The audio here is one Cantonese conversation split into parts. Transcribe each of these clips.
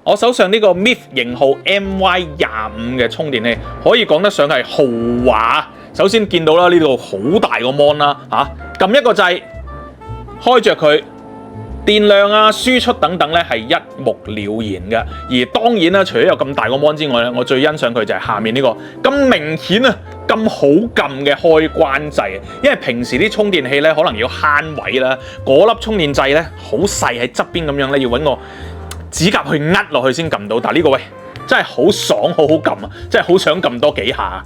我手上呢個 MIF 型號 MY25嘅充電器，可以講得上係豪華。首先見到啦，呢度好大個 mon 啦，撳一個掣，開着佢，電量啊、輸出等等咧係一目了然嘅。而當然啦，除咗有咁大個 mon 之外咧，我最欣賞佢就係下面呢個咁明顯啊、咁好撳嘅開關掣。因為平時啲充電器咧可能要慳位啦，嗰粒充電掣咧好細喺側邊咁樣咧，要揾個指甲去握落去先撳到。但係呢個喂真係好爽，好好撳啊！真係好想撳多幾下。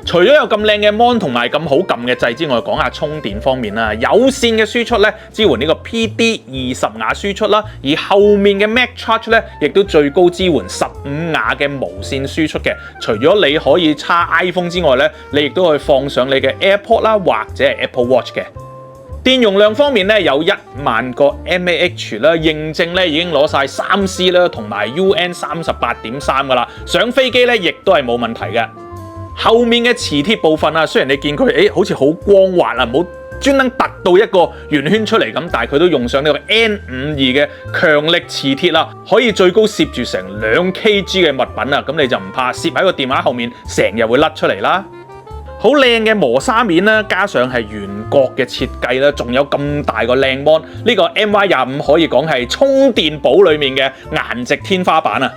除咗有咁靚嘅 mon 同埋咁好撳嘅掣之外，講下充電方面啦。有線嘅輸出咧支援呢個 PD20 瓦輸出啦，而後面嘅 Mac Charge 咧亦都最高支援15瓦嘅無線輸出嘅。除咗你可以插 iPhone 之外咧，你亦都可以放上你嘅 AirPod 啦，或者係 Apple Watch 嘅。電容量方面咧有10000個 mAh 啦，認證咧已經攞晒 3C 啦同埋 UN38.3噶啦，上飛機咧亦都係冇問題嘅。後面嘅磁鐵部分啊，雖然你見佢好似好光滑啊，冇專登突到一個圓圈出嚟咁，但係佢都用上呢個 N52嘅強力磁鐵啦，可以最高攝住成2kg 嘅物品啊，咁你就唔怕攝喺個電話後面成日會甩出嚟啦。好靚嘅磨砂面啦，加上係圓角嘅設計啦，仲有咁大個靚 mon，呢個 MY25 可以講係充電寶裡面嘅顏值天花板啊！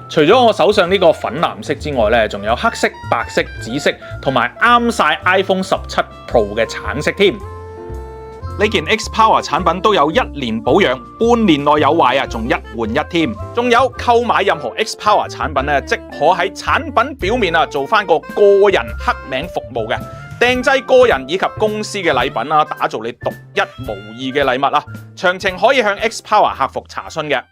除咗我手上呢個粉藍色之外咧，仲有黑色、白色、紫色，同埋啱晒 iPhone 17 Pro 嘅橙色添。呢件 Xpower 產品都有1年保養，半年內有壞啊，仲1換1添。仲有購買任何 Xpower 產品咧，即可喺產品表面啊做翻個個人黑名服務嘅，訂製個人以及公司嘅禮品啊，打造你獨一無二嘅禮物啊。詳情可以向 Xpower 客服查詢嘅。